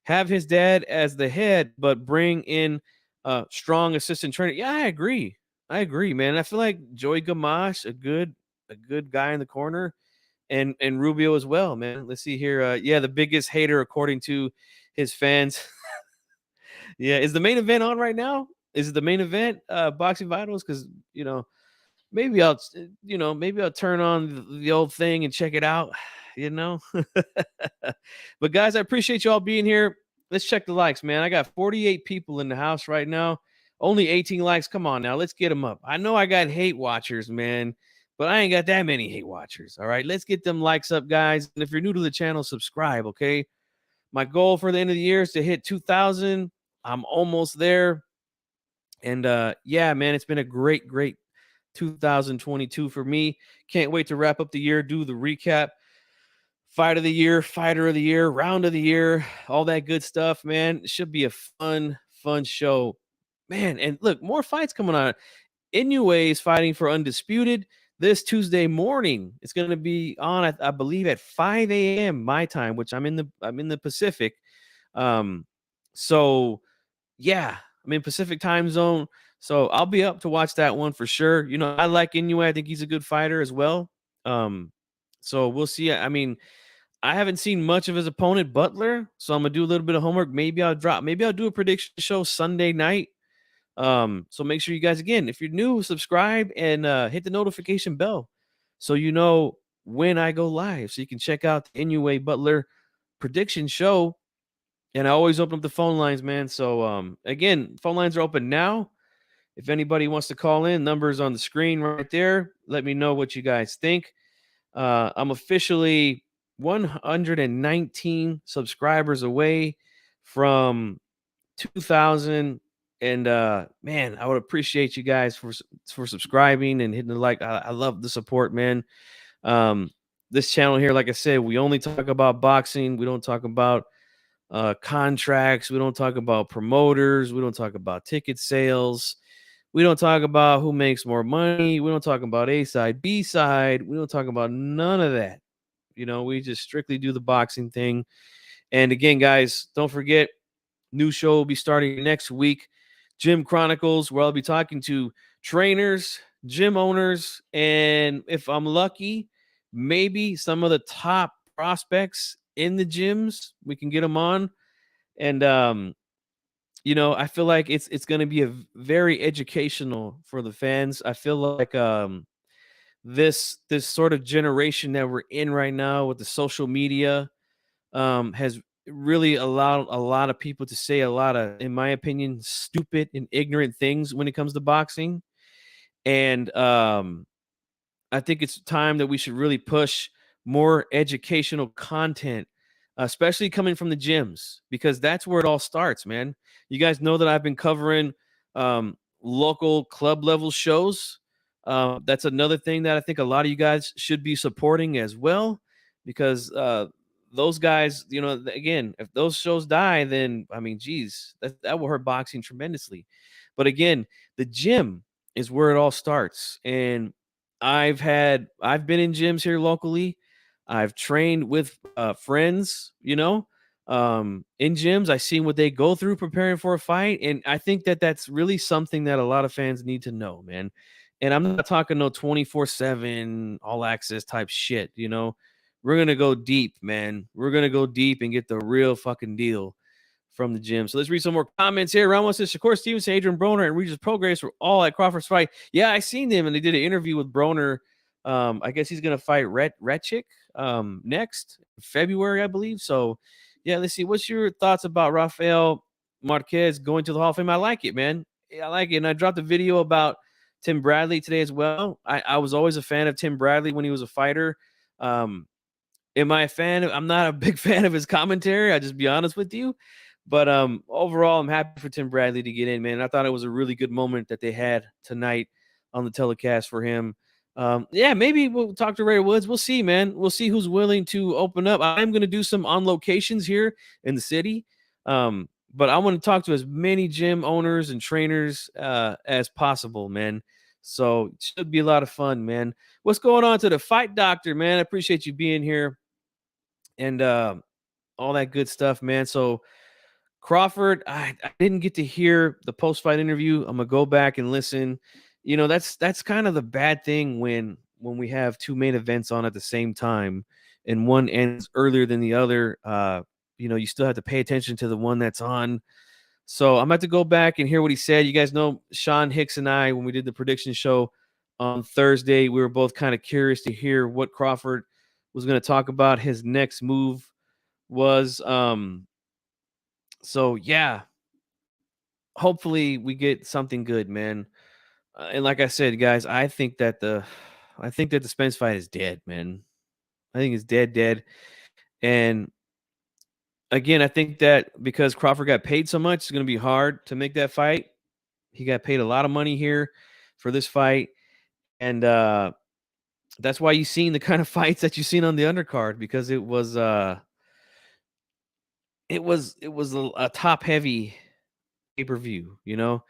have his dad as the head, but bring in a strong assistant trainer. Yeah, I agree. Man. I feel like Joey Gamache, a good guy in the corner, and Rubio as well, man. Let's see here. Yeah, the biggest hater according to his fans. Yeah, is the main event on right now? Is it the main event, Boxing Vitals? Because maybe maybe I'll turn on the old thing and check it out. But guys, I appreciate you all being here. Let's check the likes, man. I got 48 people in the house right now. Only 18 likes. Come on now, let's get them up. I know I got hate watchers, man, but I ain't got that many hate watchers. All right, let's get them likes up, guys. And if you're new to the channel, subscribe, okay? My goal for the end of the year is to hit 2,000. I'm almost there. And yeah, man, it's been a great 2022 for me. Can't wait to wrap up the year, do the recap, fight of the year, fighter of the year, round of the year, all that good stuff, man. It should be a fun show, man. And look, more fights coming on. Inoue is fighting for undisputed this Tuesday morning. It's going to be on, I believe, at 5 a.m. my time, which I'm in the Pacific. So yeah, I'm in Pacific time zone. So I'll be up to watch that one for sure. I like Inoue. I think he's a good fighter as well. So we'll see. I mean, I haven't seen much of his opponent, Butler. So I'm gonna do a little bit of homework. Maybe I'll do a prediction show Sunday night. So make sure you guys, again, if you're new, subscribe and hit the notification bell so you know when I go live, so you can check out the Inoue Butler prediction show. And I always open up the phone lines, man. So again, phone lines are open now. If anybody wants to call in, numbers on the screen right there. Let me know what you guys think. I'm officially 119 subscribers away from 2,000. And man, I would appreciate you guys for subscribing and hitting the like. I love the support, man. This channel here, like I said, we only talk about boxing. We don't talk about contracts. We don't talk about promoters. We don't talk about ticket sales. We don't talk about who makes more money. We don't talk about A side, B side. We don't talk about none of that. We just strictly do the boxing thing. And again, guys, don't forget, new show will be starting next week. Gym Chronicles, where I'll be talking to trainers, gym owners, and if I'm lucky, maybe some of the top prospects in the gyms. We can get them on. And I feel like it's going to be a very educational for the fans. I feel like this sort of generation that we're in right now with the social media has really allowed a lot of people to say a lot of, in my opinion, stupid and ignorant things when it comes to boxing. And I think it's time that we should really push more educational content, especially coming from the gyms, because that's where it all starts, man. You guys know that I've been covering local club level shows. That's another thing that I think a lot of you guys should be supporting as well, because those guys, again, if those shows die, then I mean, geez, that will hurt boxing tremendously. But again, the gym is where it all starts. And I've been in gyms here locally. I've trained with friends, in gyms. I've seen what they go through preparing for a fight. And I think that that's really something that a lot of fans need to know, man. And I'm not talking no 24/7 all access type shit, We're going to go deep, man. We're going to go deep and get the real fucking deal from the gym. So let's read some more comments here. Ramos says, Shakur Stevenson, Adrian Broner, and Regis Prograis were all at Crawford's fight. Yeah, I seen them, and they did an interview with Broner. I guess he's going to fight Retchik next February, I believe. So, yeah, let's see. What's your thoughts about Rafael Marquez going to the Hall of Fame? I like it, man. I like it. And I dropped a video about Tim Bradley today as well. I was always a fan of Tim Bradley when he was a fighter. Am I a fan? I'm not a big fan of his commentary. I'll just be honest with you. But overall, I'm happy for Tim Bradley to get in, man. I thought it was a really good moment that they had tonight on the telecast for him. Yeah, maybe we'll talk to Ray Woods. We'll see, man. We'll see who's willing to open up. I'm going to do some on locations here in the city. But I want to talk to as many gym owners and trainers as possible, man. So it should be a lot of fun, man. What's going on to the Fight Doctor, man? I appreciate you being here and all that good stuff, man. So Crawford, I didn't get to hear the post-fight interview. I'm gonna go back and listen. That's kind of the bad thing when we have two main events on at the same time and one ends earlier than the other. You still have to pay attention to the one that's on. So I'm about to go back and hear what he said. You guys know Sean Hicks and I, when we did the prediction show on Thursday, we were both kind of curious to hear what Crawford was going to talk about. His next move was. So yeah, hopefully we get something good, man. And like I said, guys, I think that the Spence fight is dead, man. I think it's dead. And again, I think that because Crawford got paid so much, it's going to be hard to make that fight. He got paid a lot of money here for this fight, and that's why you've seen the kind of fights that you've seen on the undercard, because it was a top heavy pay-per-view. You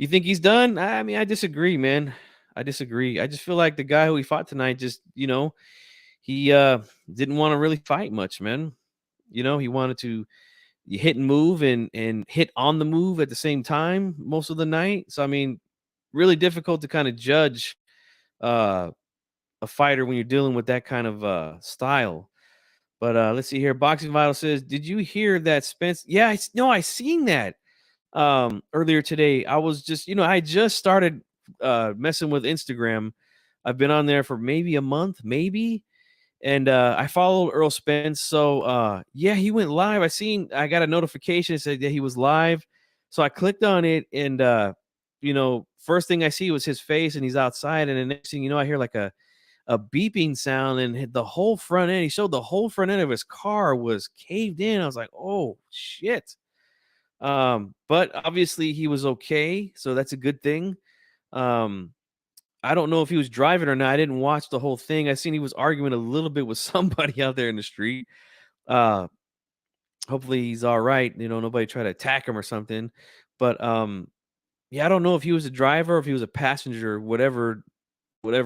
think he's done? I mean, I disagree, man. I disagree. I just feel like the guy who he fought tonight just, he didn't want to really fight much, man. He wanted to hit and move and hit on the move at the same time most of the night. So I mean, really difficult to kind of judge a fighter when you're dealing with that kind of style. But let's see here. Boxing Vital says, "Did you hear that Spence?" Yeah, I seen that earlier today. I was just, I just started messing with Instagram. I've been on there for maybe a month, maybe. And I followed Earl Spence. So yeah, he went live. I got a notification that said that he was live. So I clicked on it, and first thing I see was his face, and he's outside. And the next thing you know, I hear like a beeping sound, and the whole front end. He showed the whole front end of his car was caved in. I was like, oh shit. But obviously he was okay, so that's a good thing. I don't know if he was driving or not. I didn't watch the whole thing. I seen he was arguing a little bit with somebody out there in the street. Hopefully he's all right. Nobody tried to attack him or something. But yeah, I don't know if he was a driver or if he was a passenger, whatever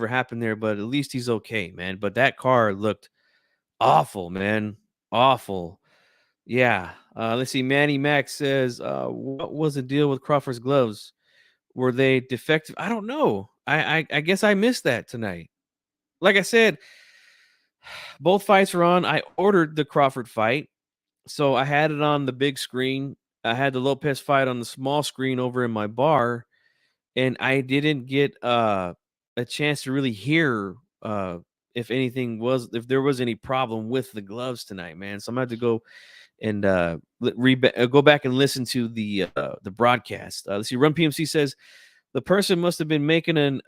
happened there, but at least he's okay, man. But that car looked awful, man. Awful. Yeah. Let's see. Manny Mac says, what was the deal with Crawford's gloves? Were they defective? I don't know. I guess I missed that tonight. Like I said, both fights were on. I ordered the Crawford fight, so I had it on the big screen. I had the Lopez fight on the small screen over in my bar, and I didn't get a chance to really hear if there was any problem with the gloves tonight, man. So I'm going to have to go and go back and listen to the broadcast. Let's see. Run PMC says the person must have been making an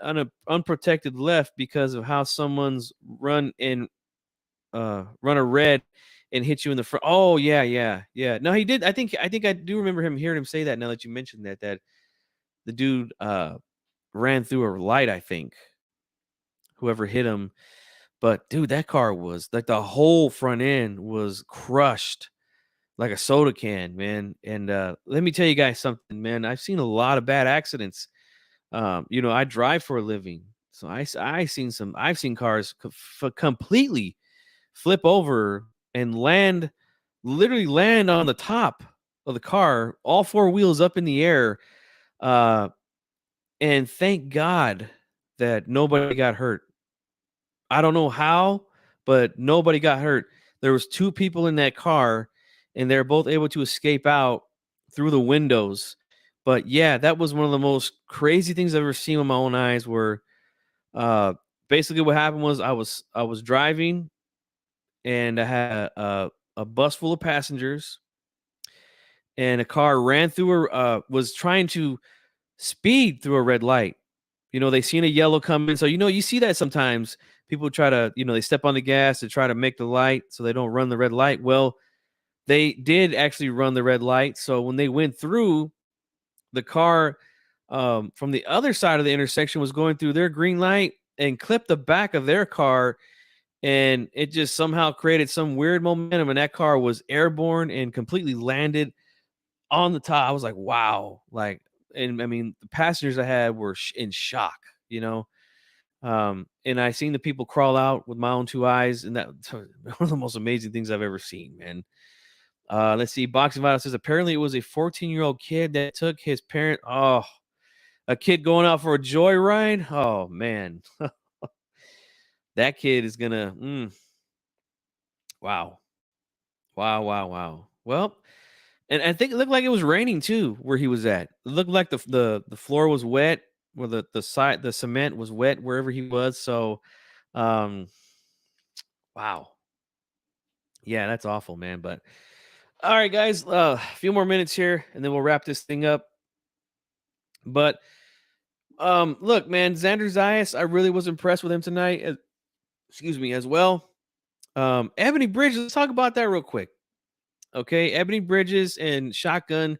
unprotected left because of how someone's run a red and hit you in the front. Oh yeah. No, he did. I think I do remember hearing him say that. Now that you mentioned that the dude ran through a light. I think whoever hit him. But dude, that car was like the whole front end was crushed like a soda can, man. And let me tell you guys something, man. I've seen a lot of bad accidents. I drive for a living, so I've seen cars completely flip over and literally land on the top of the car, all four wheels up in the air. And thank God that nobody got hurt. I don't know how, but nobody got hurt. There was two people in that car, and they're both able to escape out through the windows. But yeah, that was one of the most crazy things I've ever seen with my own eyes. Where basically what happened was I was driving, and I had a bus full of passengers, and a car ran through was trying to speed through a red light. They seen a yellow coming, so you see that sometimes people try to they step on the gas to try to make the light so they don't run the red light. Well, they did actually run the red light, so when they went through, the car from the other side of the intersection was going through their green light and clipped the back of their car, and it just somehow created some weird momentum, and that car was airborne and completely landed on the top. I was like, wow. And I mean, the passengers I had were in shock, and I seen the people crawl out with my own two eyes, and that one of the most amazing things I've ever seen, man. Let's see. Boxing Vital says apparently it was a 14-year-old kid that took his parent. Oh, a kid going out for a joyride. Oh man, that kid is gonna. Wow, wow. Well, and I think it looked like it was raining too where he was at. It looked like the floor was wet, where the cement was wet wherever he was. So, um, wow, yeah, that's awful, man. But all right, guys, a few more minutes here, and then we'll wrap this thing up. But look, man, Xander Zayas, I really was impressed with him tonight. Excuse me, as well. Ebony Bridges, let's talk about that real quick. Okay, Ebony Bridges and Shotgun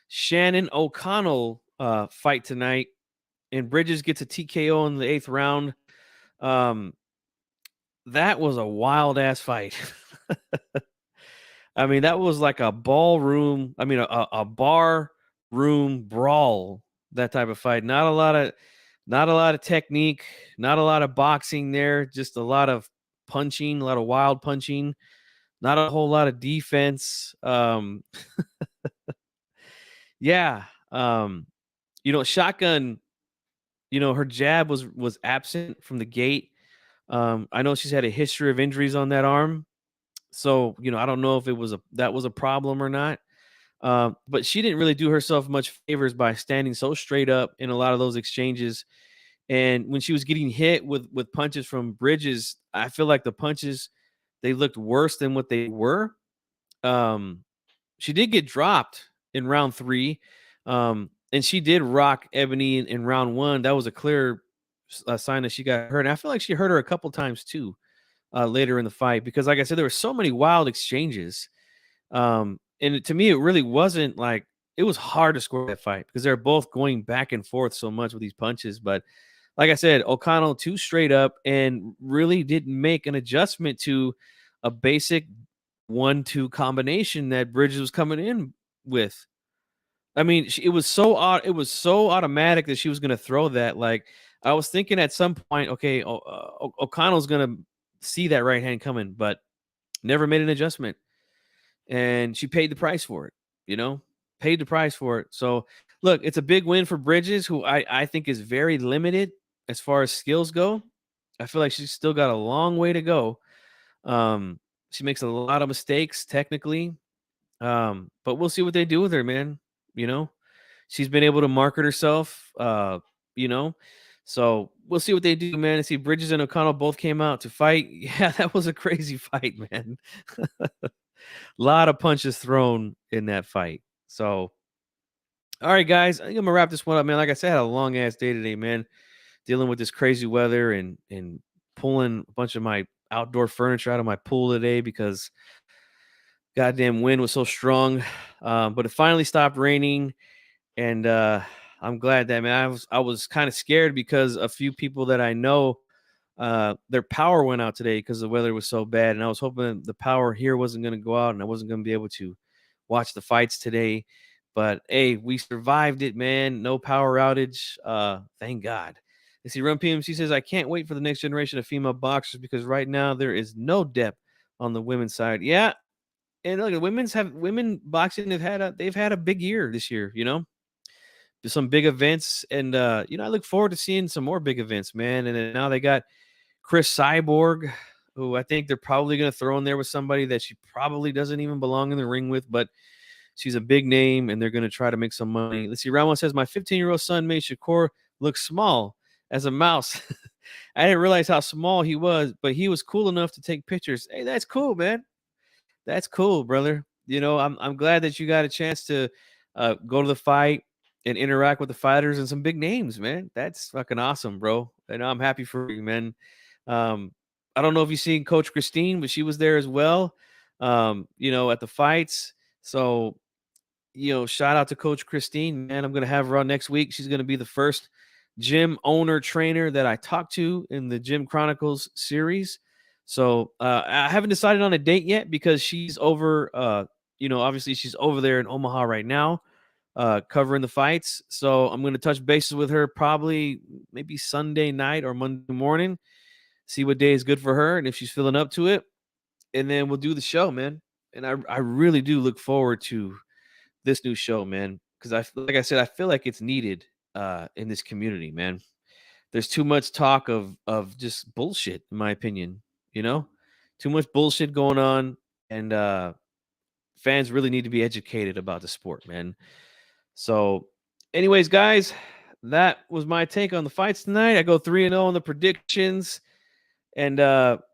Shannon O'Connell fight tonight, and Bridges gets a TKO in the 8th round. That was a wild ass fight. I mean, that was like a ballroom. I mean, a bar room brawl. That type of fight. Not a lot of technique. Not a lot of boxing there. Just a lot of punching. A lot of wild punching. Not a whole lot of defense. Yeah. Shotgun. Her jab was absent from the gate. I know she's had a history of injuries on that arm. So, I don't know if that was a problem or not. But she didn't really do herself much favors by standing so straight up in a lot of those exchanges. And when she was getting hit with punches from Bridges, I feel like the punches, they looked worse than what they were. She did get dropped in round 3. And she did rock Ebony in round 1. That was a clear sign that she got hurt. And I feel like she hurt her a couple times too. Later in the fight, because like I said, there were so many wild exchanges. And to me, it really wasn't like, it was hard to score that fight because they're both going back and forth so much with these punches. But like I said, O'Connell too straight up and really didn't make an adjustment to a basic 1-2 combination that Bridges was coming in with. I mean, it was so automatic that she was going to throw that. Like, I was thinking at some point, okay, O'Connell's going to see that right hand coming, but never made an adjustment. And she paid the price for it, paid the price for it. So look, it's a big win for Bridges, who I think is very limited as far as skills go. I feel like she's still got a long way to go. She makes a lot of mistakes technically. But we'll see what they do with her, man. She's been able to market herself, so we'll see what they do, man. And see, Bridges and O'Connell both came out to fight. Yeah, that was a crazy fight, man. A lot of punches thrown in that fight. So, all right, guys, I think I'm gonna wrap this one up, man. Like I said, I had a long ass day today, man. Dealing with this crazy weather and pulling a bunch of my outdoor furniture out of my pool today because goddamn wind was so strong. But it finally stopped raining, and I'm glad that, man. I was kind of scared because a few people that I know, their power went out today because the weather was so bad, and I was hoping the power here wasn't going to go out and I wasn't going to be able to watch the fights today. But hey, we survived it, man. No power outage. Thank God. You see, Run PMC says, I can't wait for the next generation of female boxers because right now there is no depth on the women's side. Yeah. And look, women boxing they've had a big year this year, There's some big events, and I look forward to seeing some more big events, man. And then now they got Chris Cyborg, who I think they're probably going to throw in there with somebody that she probably doesn't even belong in the ring with, but she's a big name, and they're going to try to make some money. Let's see. Ramon says, my 15-year-old son made Shakur look small as a mouse. I didn't realize how small he was, but he was cool enough to take pictures. Hey, that's cool, man. That's cool, brother. I'm glad that you got a chance to go to the fight and interact with the fighters and some big names, man. That's fucking awesome, bro. And I'm happy for you, man. I don't know if you've seen Coach Christine, but she was there as well, at the fights. So, shout out to Coach Christine, man. I'm going to have her on next week. She's going to be the first gym owner trainer that I talked to in the Gym Chronicles series. So I haven't decided on a date yet because she's over, obviously she's over there in Omaha right now, covering the fights. So I'm going to touch bases with her probably maybe Sunday night or Monday morning, see what day is good for her and if she's feeling up to it. And then we'll do the show, man. and I really do look forward to this new show, man. Because like I said, I feel like it's needed in this community, man. There's too much talk of just bullshit, in my opinion. You know, too much bullshit going on, and fans really need to be educated about the sport, man. So, anyways, guys, that was my take on the fights tonight. I go 3-0 on the predictions. And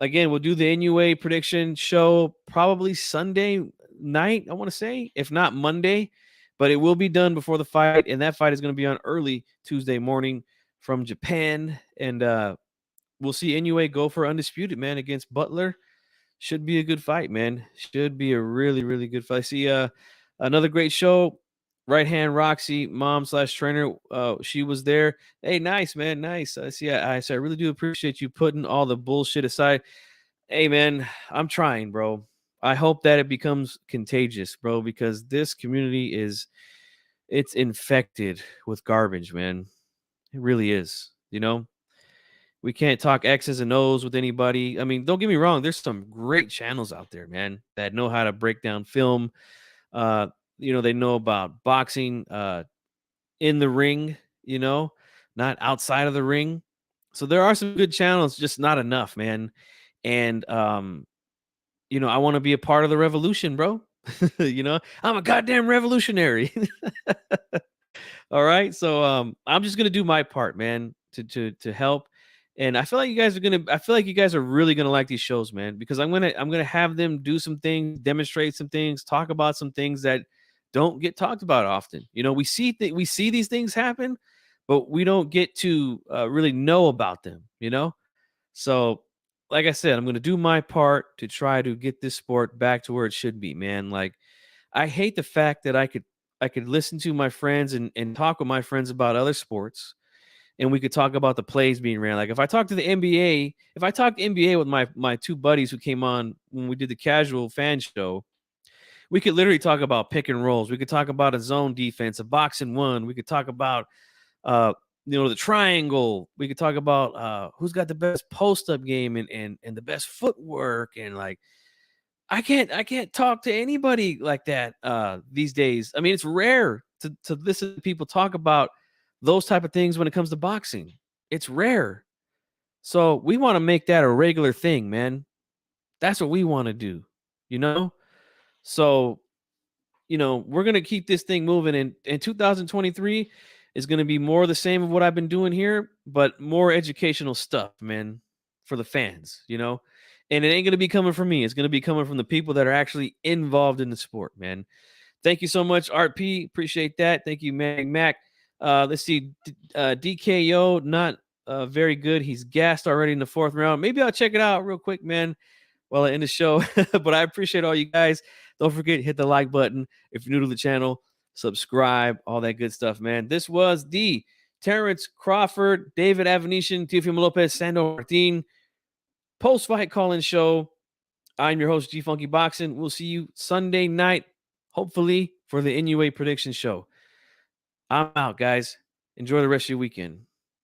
again, we'll do the NUA prediction show probably Sunday night, I want to say, if not Monday. But it will be done before the fight. And that fight is going to be on early Tuesday morning from Japan. And we'll see NUA go for undisputed, man, against Butler. Should be a good fight, man. Should be a really, really good fight. I see another great show. Right hand Roxy, mom/trainer. She was there. Hey, nice, man. Nice. I see. I really do appreciate you putting all the bullshit aside. Hey, man, I'm trying, bro. I hope that it becomes contagious, bro, because this community it's infected with garbage, man. It really is. You know, we can't talk X's and O's with anybody. I mean, don't get me wrong. There's some great channels out there, man, that know how to break down film. They know about boxing in the ring, not outside of the ring. So there are some good channels, just not enough, man. And I want to be a part of the revolution, bro. I'm a goddamn revolutionary. All right. So I'm just gonna do my part, man, to help. And I feel like you guys are really gonna like these shows, man, because I'm gonna have them do some things, demonstrate some things, talk about some things that don't get talked about often. We see these things happen, but we don't get to really know about them. So like I said, I'm gonna do my part to try to get this sport back to where it should be, man. Like I hate the fact that I could listen to my friends and talk with my friends about other sports, and we could talk about the plays being ran. Like if I talked NBA with my two buddies who came on when we did the casual fan show, we could literally talk about pick and rolls. We could talk about a zone defense, a box and one. We could talk about the triangle. We could talk about who's got the best post up game and the best footwork, and like I can't talk to anybody like that these days. I mean, it's rare to listen to people talk about those type of things when it comes to boxing. It's rare. So we want to make that a regular thing, man. That's what we want to do, you know? So, we're going to keep this thing moving, and 2023 is going to be more of the same of what I've been doing here, but more educational stuff, man, for the fans, and it ain't going to be coming from me. It's going to be coming from the people that are actually involved in the sport, man. Thank you so much, Art P. Appreciate that. Thank you, Mac. Let's see. DKO, not very good. He's gassed already in the 4th round. Maybe I'll check it out real quick, man, while I end the show. But I appreciate all you guys. Don't forget, hit the like button. If you're new to the channel, subscribe, all that good stuff, man. This was the Terence Crawford, David Avanesyan, Teofimo Lopez, Sandor, Martine post-fight call-in show. I'm your host, G Funky Boxing. We'll see you Sunday night, hopefully, for the NUA prediction show. I'm out, guys. Enjoy the rest of your weekend.